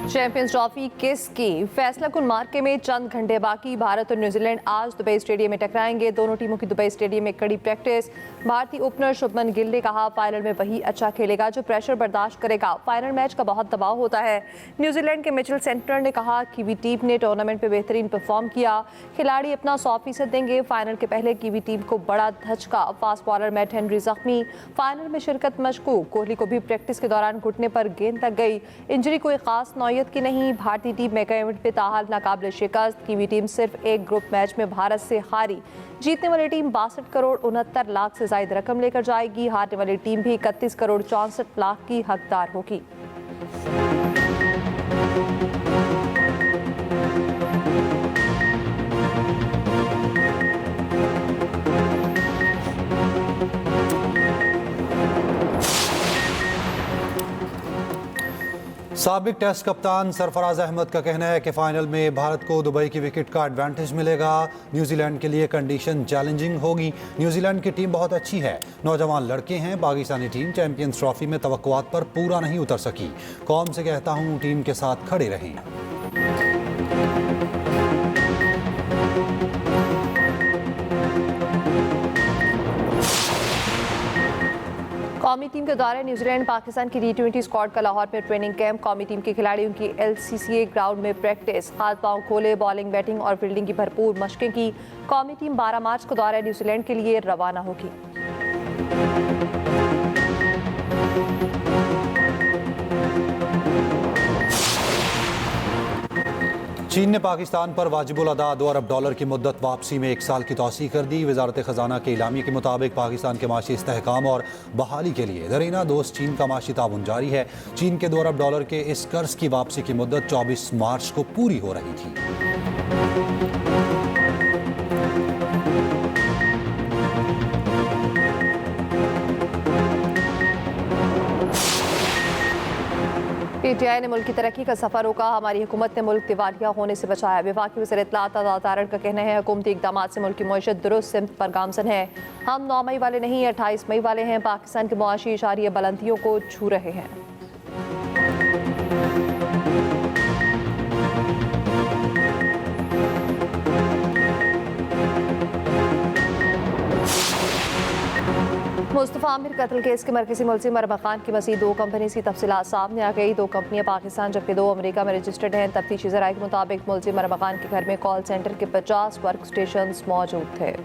Champions trophy किस की फैसला कुन मार्के में चंद घंटे बाकी। भारत और न्यूजीलैंड आज दुबई स्टेडियम में टकराएंगे। दोनों टीमों की दुबई स्टेडियम में कड़ी प्रैक्टिस। भारतीय ओपनर शुभमन गिल ने कहा फाइनल में वही अच्छा खेलेगा जो प्रेशर बर्दाश्त करेगा। फाइनल मैच का बहुत दबाव होता है। न्यूजीलैंड के मिचेल सेंटनर ने कहा कीवी टीम ने टूर्नामेंट में बेहतरीन परफॉर्म किया, खिलाड़ी अपना 100% देंगे। फाइनल के पहले कीवी टीम को बड़ा धचका, फास्ट बॉलर मैट हेनरी जख्मी। फाइनल में शिरकत मशकूक। कोहली को भी प्रैक्टिस के दौरान घुटने पर गेंद लग गई। इंजरी कोई खास नौयत की नहीं। भारतीय टीम मेगा इवेंट में ताहाल नाकाबिल शिकस्त। कीवी टीम सिर्फ एक ग्रुप मैच में भारत से हारी। जीतने वाली टीम 62 करोड़ 69 लाख से ज्यादा रकम लेकर जाएगी। हारने वाली टीम भी 31 करोड़ 64 लाख की हकदार होगी। साबिक टेस्ट कप्तान सरफराज अहमद का कहना है कि फाइनल में भारत को दुबई की विकेट का एडवांटेज मिलेगा। न्यूजीलैंड के लिए कंडीशन चैलेंजिंग होगी। न्यूजीलैंड की टीम बहुत अच्छी है, नौजवान लड़के हैं। पाकिस्तानी टीम चैंपियंस ट्रॉफी में तवक्कुआत पर पूरा नहीं उतर सकी। कौम से कहता हूं टीम के साथ खड़े रहें। कौमी टीम के दौरे न्यूजीलैंड पाकिस्तान की T20 स्क्वाड का लाहौर में ट्रेनिंग कैंप। कौमी टीम के खिलाड़ियों की LCCA ग्राउंड में प्रैक्टिस। हाथ पांव खोले, बॉलिंग बैटिंग और फील्डिंग की भरपूर मशकें की। कौमी टीम 12 मार्च को दौरे न्यूजीलैंड के लिए रवाना होगी। चीन ने पाकिस्तान पर वाजिबुल अदा $2 अरब की मुद्दत वापसी में 1 साल की तौसीह कर दी। वजारत खजाना के इलामी के मुताबिक पाकिस्तान के माशी इस्तेहकाम और बहाली के लिए दरीना दोस्त चीन का माशी ताउन जारी है। चीन के $2 अरब के इस कर्ज की वापसी की मुद्दत 24 मार्च को पूरी हो रही थी। PTI ने मुल्क की तरक्की का सफर रोका। हमारी हुकूमत ने मुल्क दिवालिया होने से बचाया। विफाकी वज़ीर इत्तलात आज़ाद तारण का कहना है हुकूमती इक़दाम से मुल्क की मईशत दुरुस्त सिमत पर गामजन है। हम 9 मई वाले नहीं 28 मई वाले हैं। पाकिस्तान के मुआशी इशारिया बुलंदियों को छू रहे हैं। मुस्तफ़ा आमिर कत्ल केस के मरकज़ी मुलज़िम मरहम खान की मज़ीद 2 कंपनी की तफसीलात सामने आ गई। 2 कंपनियां पाकिस्तान जबकि 2 अमेरिका में रजिस्टर्ड हैं। तफ्तीशी ज़राए के मुताबिक मुलज़िम मरहम खान के घर में कॉल सेंटर के 50 वर्क स्टेशन मौजूद थे।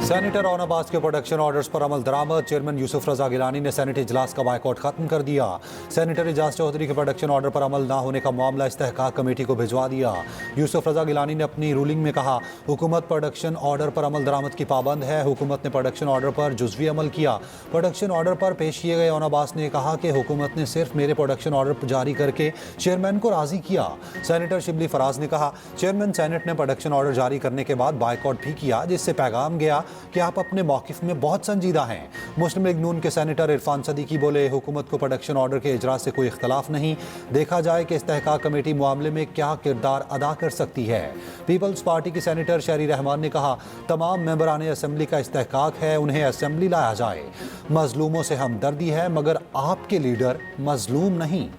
सेनेटर ऑन अब्बास के प्रोडक्शन ऑर्डर्स पर अमल दरामद। चेयरमैन यूसुफ रजा गिलानी ने सेनेट इजलास का बायकॉट खत्म कर दिया। सेनेटर एजाज चौधरी के प्रोडक्शन ऑर्डर पर अमल ना होने का मामला इस्तेहकाक कमेटी को भिजवा दिया। यूसुफ रजा गिलानी ने अपनी रूलिंग में कहा हुकूमत प्रोडक्शन ऑर्डर पर अमल दरामद की पाबंद है। हुकूमत ने प्रोडक्शन ऑर्डर पर जुज़वी अमल किया। प्रोडक्शन ऑर्डर पर पेश किए गए ऑन अब्बास ने कहा कि हुकूमत ने सिर्फ मेरे प्रोडक्शन ऑर्डर जारी करके चेयरमैन को राजी किया। सेनेटर शिबली फराज ने कहा चेयरमैन सेनेट ने प्रोडक्शन ऑर्डर जारी करने के बाद बायकॉट भी किया, जिससे पैगाम गया कि आप अपने मौकिफ में बहुत संजीदा हैं। मुस्लिम लीग नून के सेनेटर इरफान सदीकी बोले हुकूमत को प्रोडक्शन ऑर्डर के इजरा से कोई इख्तलाफ नहीं, देखा जाए कि इस्तेहकाक कमेटी मामले में क्या किरदार अदा कर सकती है। पीपल्स पार्टी की सेनेटर शहरी रहमान ने कहा तमाम मेंबरान असम्बली का इस्तेहकाक है, उन्हें असम्बली लाया जाए। मजलूमों से हमदर्दी है मगर आपके लीडर मजलूम नहीं।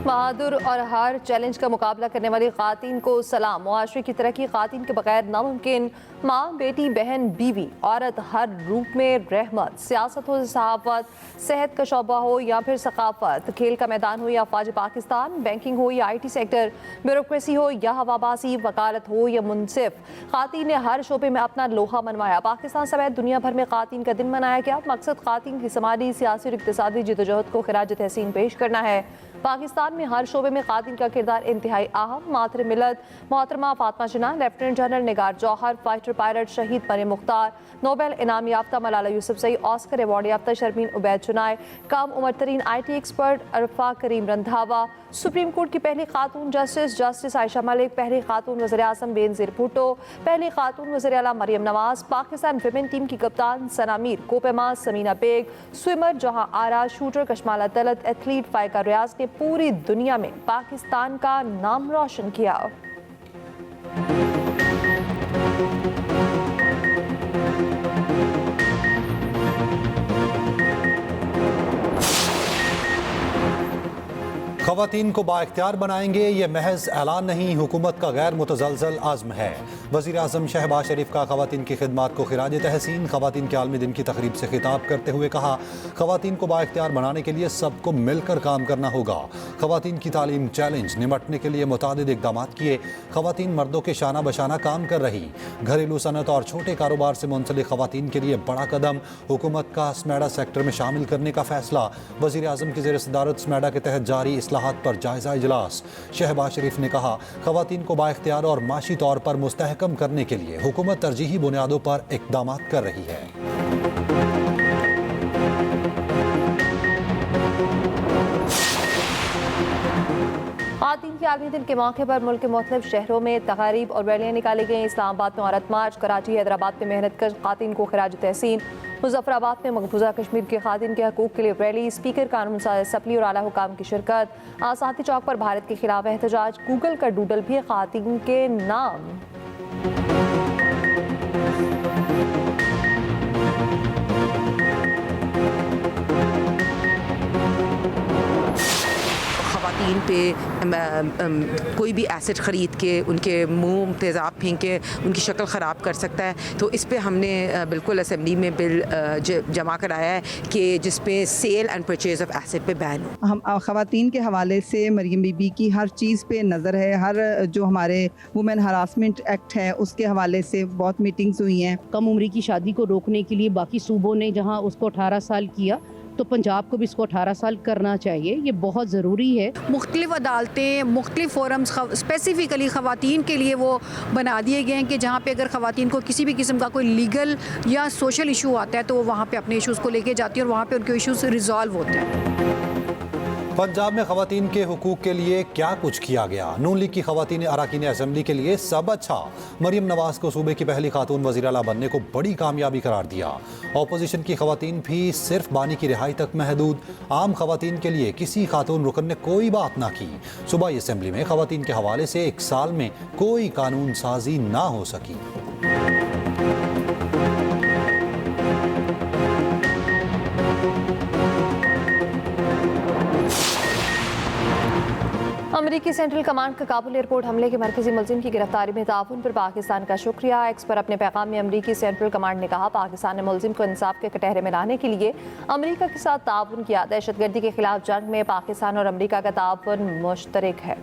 बहादुर और हर चैलेंज का मुकाबला करने वाली खातून को सलाम। मुआशरे की तरक्की खातून के बगैर नामुमकिन। माँ, बेटी, बहन, बीवी, औरत हर रूप में रहमत। सियासत हो, सहाफत, सेहत का शोबा हो या फिर सकाफत, खेल का मैदान हो या फौज पाकिस्तान, बैंकिंग हो या IT सेक्टर, ब्यूरोक्रेसी हो या हवाबाजी, वकालत हो या मुनसिफ, खातून ने हर शोबे में अपना लोहा मनवाया। पाकिस्तान समेत दुनिया भर में खातून का दिन मनाया गया। मकसद खातून की समाजी, सियासी और इक़्तिसादी जदोजहद को खिराज तहसीन पेश करना है। पाकिस्तान में हर शोबे में खातिन का किरदार इंतहाई अहम। मातरे मिलत मोहतरमा फातिमा जिन्ना, लेफ्टिनेंट जनरल निगार जौहर, फाइटर पायलट शहीद मरियम मुख्तार, नोबेल इनाम याफ्ता मलाला यूसुफजई, ऑस्कर अवार्ड याफ्ता शर्मीन उबैद चुनाए, कम उम्र तरीन IT expert Arfa Karim Randhawa, supreme court की पहली खातून जस्टिस आयशा मलिक, पहली खातून वज़ीर आज़म बेनज़ीर भुट्टो, पहली खातून वज़ीर आला मरियम नवाज, पाकिस्तान विमेन टीम की कप्तान सना मीर, कोपेमा समीना बेग, स्विमर जहां आरा, शूटर कशमाला तलत, एथलीट फायका रियाज ने पूरी दुनिया में पाकिस्तान का नाम रोशन किया। ख़वातीन को बाइख्तियार बनाएंगे, ये महज ऐलान नहीं, हुकूमत का गैर मुतज़लज़ल आज़्म है। वज़ीर आज़म शहबाज शरीफ का ख़वातीन की खिदमात को खिराज तहसीन। ख़वातीन के आलमी दिन की तकरीब से खिताब करते हुए कहा, ख़वातीन को बाइख्तियार बनाने के लिए सबको मिलकर काम करना होगा। ख़वातीन की तालीम चैलेंज निमटने के लिए मुतादिद इक़दाम किए। ख़वातीन मर्दों के शाना बशाना काम कर रही। घरेलू सनत और छोटे कारोबार से मुंसलिक ख़वातीन के लिए बड़ा कदम, हुकूमत का स्मैडा सेक्टर में शामिल करने का फैसला। वज़ीर आज़म की ज़ेर सदारत स्मैडा के तहत जारी इस्लाहात पर जायजा इजलास। शहबाज शरीफ ने कहा, ख़वातीन को बाइख्तियार और माशी तौर पर मुस्तहकम करने के लिए हुकूमत तरजीही बुनियादों पर इक़दामात कर रही है। ख़वातीन के आलमी दिन के मौके पर मुल्क के मुख्तलिफ शहरों में तकारीब और रैलियाँ निकाली गई। इस्लामाबाद में औरत मार्च, कराची हैदराबाद में मेहनत कश ख़वातीन को खिराज तहसीन, मुजफ्फराबाद में मकबूजा कश्मीर के ख़वातीन के हकूक़ के लिए रैली, स्पीकर कानून साज़ असम्बली और आला हुकाम की शिरकत। आज़ादी चौक पर भारत के खिलाफ एहतजाज, गूगल का डूडल भी ख़वातीन के नाम। ख़वातीन पे कोई भी एसेट ख़रीद के उनके मुंह तेज़ाब फेंक के उनकी शक्ल ख़राब कर सकता है, तो इस पे हमने बिल्कुल असम्बली में बिल जमा कराया है कि जिस पे sale and purchase of asset पे बैन हो। हम ख़वातीन के हवाले से मरियम बीबी की हर चीज़ पे नज़र है। हर जो हमारे वुमेन हरासमेंट एक्ट है उसके हवाले से बहुत मीटिंग्स हुई हैं। कम उम्री की शादी को रोकने के लिए बाकी सूबों ने जहां उसको 18 साल किया, तो पंजाब को भी इसको 18 साल करना चाहिए। ये बहुत ज़रूरी है। मुख्तलिफ अदालतें, मुख्तलिफ फोरम्स स्पेसिफ़िकली ख़वातीन के लिए वो बना दिए गए हैं कि जहाँ पे अगर ख़वातीन को किसी भी किस्म का कोई लीगल या सोशल इशू आता है तो वो वहाँ पे अपने इशूज़ को लेके जाती है और वहाँ पे उनके इशूज़ रिजॉल्व होते हैं। पंजाब में ख़वातीन के हुकूक के लिए क्या कुछ किया गया? नून लीग की ख़वातीन अरकान असम्बली के लिए सब अच्छा। मरियम नवाज को सूबे की पहली खातून वज़ीर आला बनने को बड़ी कामयाबी करार दिया। अपोजिशन की ख़वातीन भी सिर्फ बानी की रिहाई तक महदूद। आम ख़वातीन के लिए किसी खातून रुकन ने कोई बात ना की। सूबाई असम्बली में ख़वातीन के हवाले से 1 साल में कोई कानून साजी ना हो सकी। अमेरिकी सेंट्रल कमांड का काबुल एयरपोर्ट हमले के मरकजी मुलजिम की गिरफ्तारी में ताउन पर पाकिस्तान का शुक्रिया। एक्स पर अपने पैगाम में अमेरिकी सेंट्रल कमांड ने कहा, पाकिस्तान ने मुलजिम को इंसाफ के कटहरे में लाने के लिए अमेरिका के साथ ताउन किया। दहशतगर्दी के खिलाफ जंग में पाकिस्तान और अमेरिका का ताउन मुश्तरक है।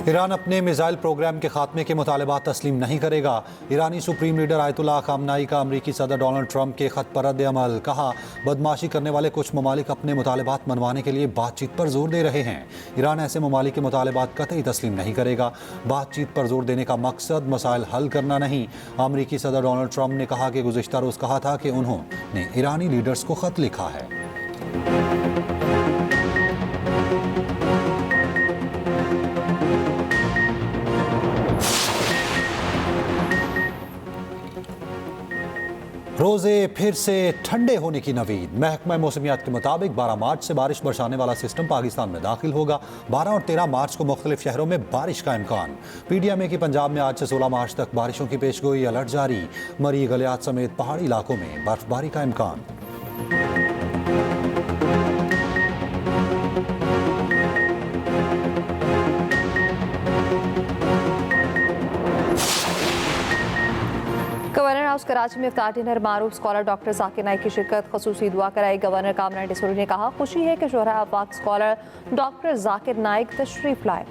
ईरान अपने मिसाइल प्रोग्राम के खात्मे के मुतालबात तस्लीम नहीं करेगा। ईरानी सुप्रीम लीडर आयतुल्लाह खामनाई का अमरीकी सदर डोनाल्ड ट्रंप के ख़त पर रद्द अमल। कहा, बदमाशी करने वाले कुछ ममालिक अपने मुतालबात मनवाने के लिए बातचीत पर जोर दे रहे हैं। ईरान ऐसे ममालिक के मुतालबात कतई तस्लीम नहीं करेगा। बातचीत पर जोर देने का मकसद मसाइल हल करना नहीं। अमरीकी सदर डोनाल्ड ट्रंप ने कहा कि गुज़िश्ता रोज़ कहा था कि उन्होंने ईरानी लीडर्स को ख़त लिखा है। रोज़े फिर से ठंडे होने की नवीद। महकमा मौसमियात के मुताबिक 12 मार्च से बारिश बरसाने वाला सिस्टम पाकिस्तान में दाखिल होगा। 12 और 13 मार्च को मुख्तलिफ शहरों में बारिश का इम्कान। PDMA की पंजाब में आज से 16 मार्च तक बारिशों की पेशगोई, अलर्ट जारी। मरी, गलियात समेत पहाड़ी इलाकों में बर्फबारी का इम्कान। गवर्नर हाउस कराची में इफ्तार डिनर, मारूफ स्कॉलर डॉक्टर जाकिर नाइक की शिरकत, खसूसी दुआ कराई। गवर्नर कामरान डिसोरी ने कहा, खुशी है कि शोहरा आफाक स्कॉलर डॉक्टर जाकिर नाइक तशरीफ लाए।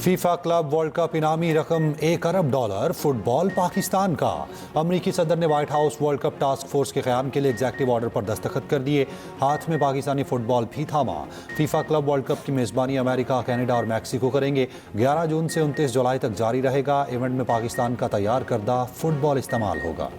फीफा क्लब वर्ल्ड कप इनामी रकम $1 अरब, फुटबॉल पाकिस्तान का। अमरीकी सदर ने white house world cup task force के क़याम के लिए एग्जेक्टिव ऑर्डर पर दस्तखत कर दिए। हाथ में पाकिस्तानी फुटबॉल भी थामा। फीफा क्लब वर्ल्ड कप की मेज़बानी अमेरिका, कनाडा और मैक्सिको करेंगे। 11 जून से 29 जुलाई तक जारी रहेगा। इवेंट में पाकिस्तान का तैयार करदा फुटबॉल इस्तेमाल होगा।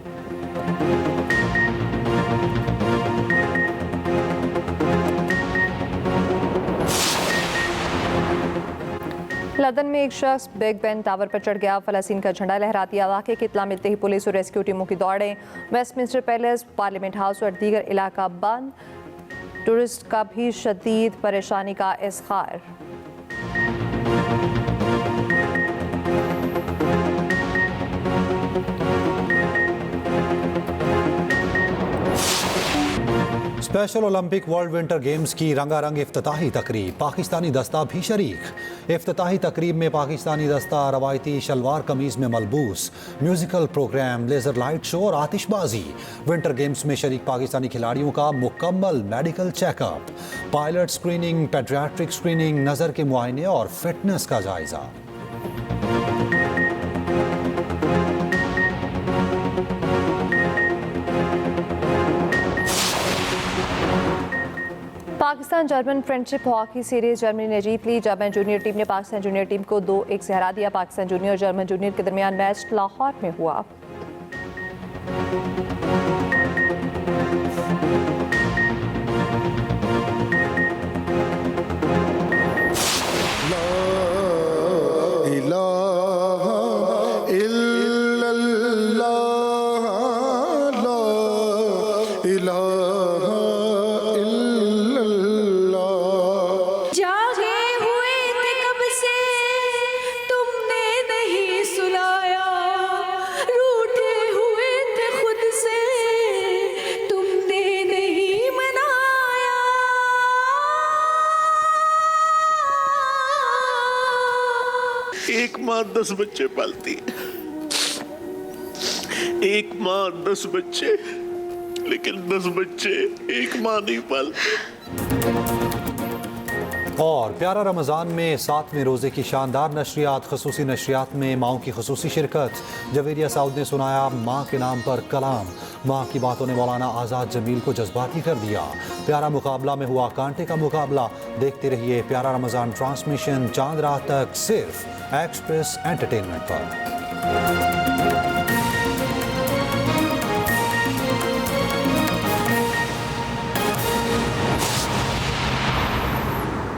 लंदन में एक शख्स बिग बेन टावर पर चढ़ गया, फलस्तीन का झंडा लहरा दिया। वाक़े की इत्तला मिलते ही पुलिस और रेस्क्यू टीमों की दौड़ें। वेस्टमिंस्टर पैलेस, पार्लियामेंट हाउस और दीगर इलाका बंद। टूरिस्ट का भी शदीद परेशानी का इज़हार। Special Olympic world winter games की रंगारंग इफ्तिताही तकरीब, पाकिस्तानी दस्ता भी शरीक। इफ्तिताही तकरीब में पाकिस्तानी दस्ता रवायती शलवार कमीज में मलबूस, musical programme, laser light show और आतिशबाजी। विंटर गेम्स में शरीक पाकिस्तानी खिलाड़ियों का मुकम्मल medical checkup, pilot screening, paediatric screening, नज़र के मुआयने और फिटनेस का जायजा। Pakistan German friendship hockey series Germany ने जीत ली। जर्मन जूनियर टीम ने पाकिस्तान जूनियर टीम को 2-1 से हरा दिया। पाकिस्तान जूनियर और जर्मन जूनियर के दरमियान मैच लाहौर में हुआ। एक माँ 10 बच्चे पालती है, एक माँ 10 बच्चे, लेकिन 10 बच्चे एक माँ नहीं पालते। और प्यारा रमज़ान में 7वें रोज़े की शानदार नशरियात, खसूसी नशरियात में माओं की खसूसी शिरकत। जवेरिया साउद ने सुनाया माँ के नाम पर कलाम। माँ की बातों ने मौलाना आज़ाद जमील को जज्बाती कर दिया। प्यारा मुकाबला में हुआ कांटे का मुकाबला। देखते रहिए प्यारा रमज़ान ट्रांसमिशन चांद रात तक सिर्फ एक्सप्रेस एंटरटेनमेंट पर।